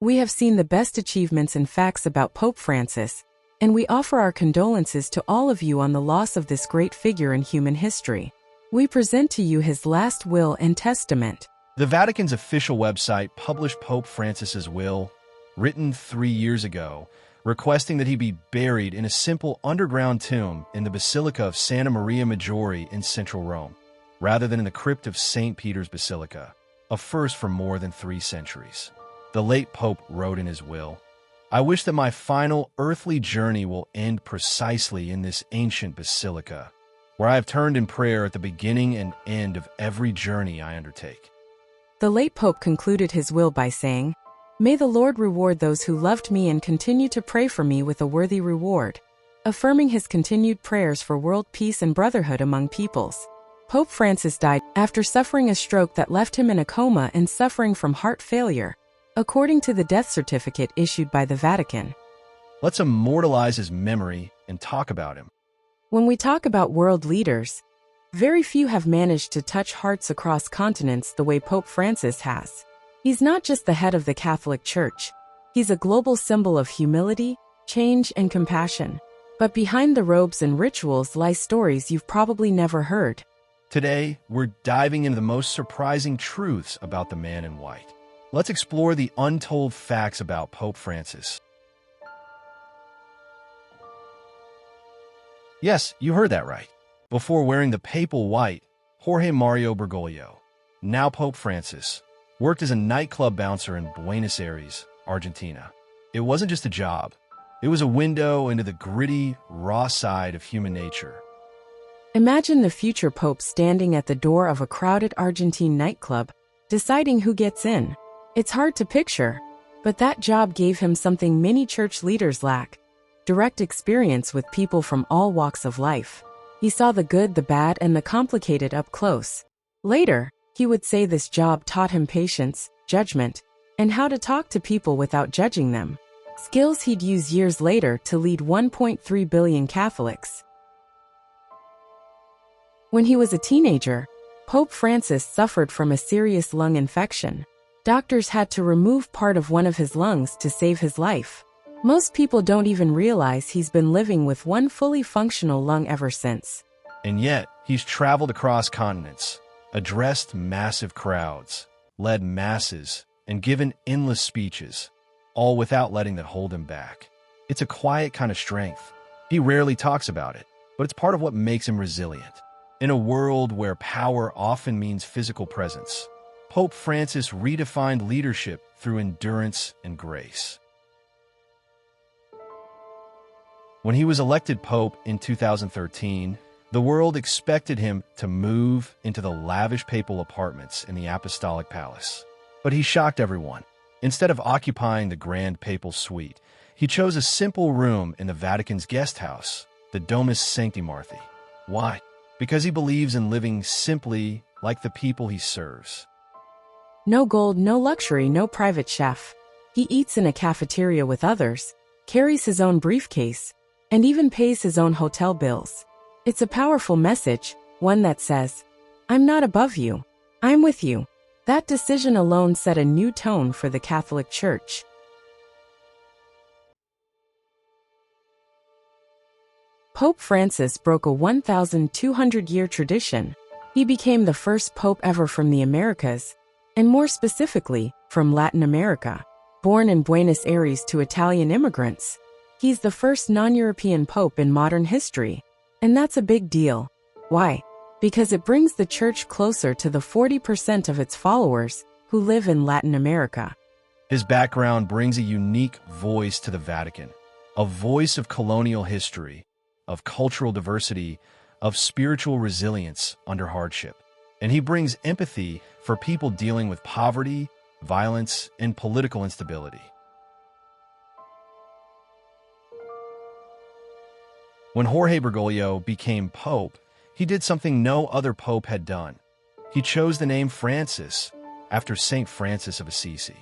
We have seen the best achievements and facts about Pope Francis, and we offer our condolences to all of you on the loss of this great figure in human history. We present to you his last will and testament. The Vatican's official website published Pope Francis's will, written 3 years ago, requesting that he be buried in a simple underground tomb in the Basilica of Santa Maria Maggiore in central Rome, rather than in the crypt of St. Peter's Basilica, a first for more than 3 centuries. The late Pope wrote in his will, "I wish that my final earthly journey will end precisely in this ancient basilica, where I have turned in prayer at the beginning and end of every journey I undertake." The late Pope concluded his will by saying, "May the Lord reward those who loved me and continue to pray for me with a worthy reward," affirming his continued prayers for world peace and brotherhood among peoples. Pope Francis died after suffering a stroke that left him in a coma and suffering from heart failure, according to the death certificate issued by the Vatican. Let's immortalize his memory and talk about him. When we talk about world leaders, very few have managed to touch hearts across continents the way Pope Francis has. He's not just the head of the Catholic Church. He's a global symbol of humility, change, and compassion. But behind the robes and rituals lie stories you've probably never heard. Today, we're diving into the most surprising truths about the man in white. Let's explore the untold facts about Pope Francis. Yes, you heard that right. Before wearing the papal white, Jorge Mario Bergoglio, now Pope Francis, worked as a nightclub bouncer in Buenos Aires, Argentina. It wasn't just a job. It was a window into the gritty, raw side of human nature. Imagine the future pope standing at the door of a crowded Argentine nightclub, deciding who gets in. It's hard to picture, but that job gave him something many church leaders lack: direct experience with people from all walks of life. He saw the good, the bad, and the complicated up close. Later, he would say this job taught him patience, judgment, and how to talk to people without judging them. Skills he'd use years later to lead 1.3 billion Catholics. When he was a teenager, Pope Francis suffered from a serious lung infection. Doctors had to remove part of one of his lungs to save his life. Most people don't even realize he's been living with one fully functional lung ever since. And yet, he's traveled across continents, addressed massive crowds, led masses, and given endless speeches, all without letting that hold him back. It's a quiet kind of strength. He rarely talks about it, but it's part of what makes him resilient. In a world where power often means physical presence, Pope Francis redefined leadership through endurance and grace. When he was elected Pope in 2013, the world expected him to move into the lavish papal apartments in the Apostolic Palace. But he shocked everyone. Instead of occupying the grand papal suite, he chose a simple room in the Vatican's guest house, the Domus Sancti Marthi. Why? Because he believes in living simply like the people he serves. No gold, no luxury, no private chef. He eats in a cafeteria with others, carries his own briefcase, and even pays his own hotel bills. It's a powerful message, one that says, "I'm not above you. I'm with you." That decision alone set a new tone for the Catholic Church. Pope Francis broke a 1,200-year tradition. He became the first pope ever from the Americas, and more specifically, from Latin America. Born in Buenos Aires to Italian immigrants, he's the first non-European pope in modern history. And that's a big deal. Why? Because it brings the Church closer to the 40% of its followers who live in Latin America. His background brings a unique voice to the Vatican, a voice of colonial history, of cultural diversity, of spiritual resilience under hardship. And he brings empathy for people dealing with poverty, violence, and political instability. When Jorge Bergoglio became pope, he did something no other pope had done. He chose the name Francis after St. Francis of Assisi.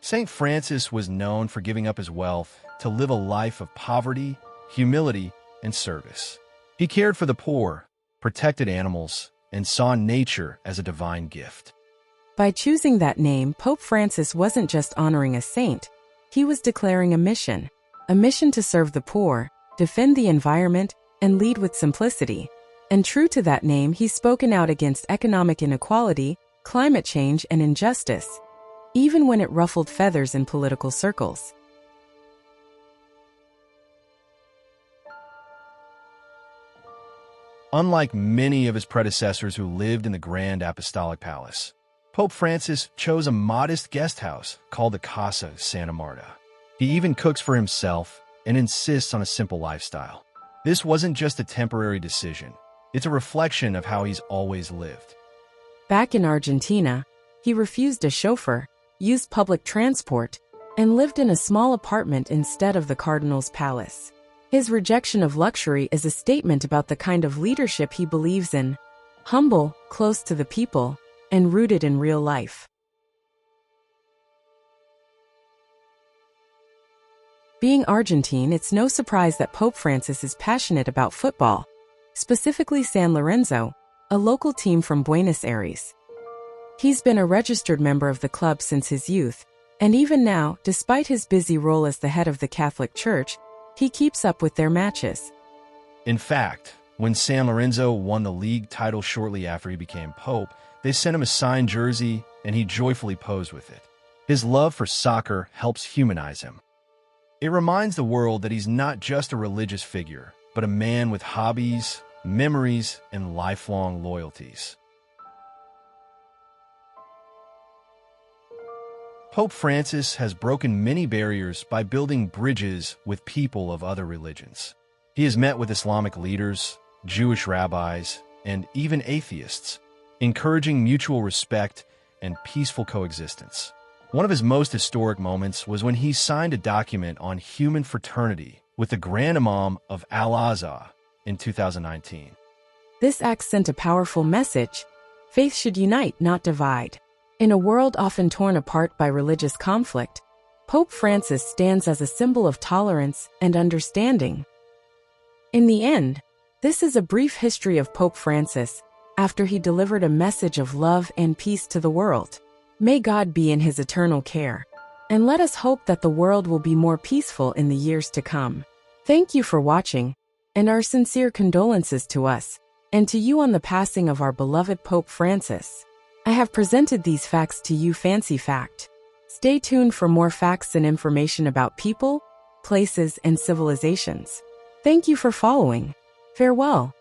St. Francis was known for giving up his wealth to live a life of poverty, humility, and service. He cared for the poor, protected animals, and saw nature as a divine gift. By choosing that name, Pope Francis wasn't just honoring a saint, He was declaring a mission to serve the poor, defend the environment, and lead with simplicity. And true to that name, he's spoken out against economic inequality, climate change, and injustice, even when it ruffled feathers in political circles. Unlike many of his predecessors who lived in the Grand Apostolic Palace, Pope Francis chose a modest guest house called the Casa Santa Marta. He even cooks for himself and insists on a simple lifestyle. This wasn't just a temporary decision. It's a reflection of how he's always lived. Back in Argentina, he refused a chauffeur, used public transport, and lived in a small apartment instead of the Cardinal's palace. His rejection of luxury is a statement about the kind of leadership he believes in: humble, close to the people, and rooted in real life. Being Argentine, it's no surprise that Pope Francis is passionate about football, specifically San Lorenzo, a local team from Buenos Aires. He's been a registered member of the club since his youth, and even now, despite his busy role as the head of the Catholic Church, he keeps up with their matches. In fact, when San Lorenzo won the league title shortly after he became pope, they sent him a signed jersey, and he joyfully posed with it. His love for soccer helps humanize him. It reminds the world that he's not just a religious figure, but a man with hobbies, memories, and lifelong loyalties. Pope Francis has broken many barriers by building bridges with people of other religions. He has met with Islamic leaders, Jewish rabbis, and even atheists, encouraging mutual respect and peaceful coexistence. One of his most historic moments was when he signed a document on human fraternity with the Grand Imam of Al-Azhar in 2019. This act sent a powerful message: faith should unite, not divide. In a world often torn apart by religious conflict, Pope Francis stands as a symbol of tolerance and understanding. In the end, this is a brief history of Pope Francis after he delivered a message of love and peace to the world. May God be in his eternal care, and let us hope that the world will be more peaceful in the years to come. Thank you for watching, and our sincere condolences to us and to you on the passing of our beloved Pope Francis. I have presented these facts to you, Fancy Fact. Stay tuned for more facts and information about people, places, and civilizations. Thank you for following. Farewell.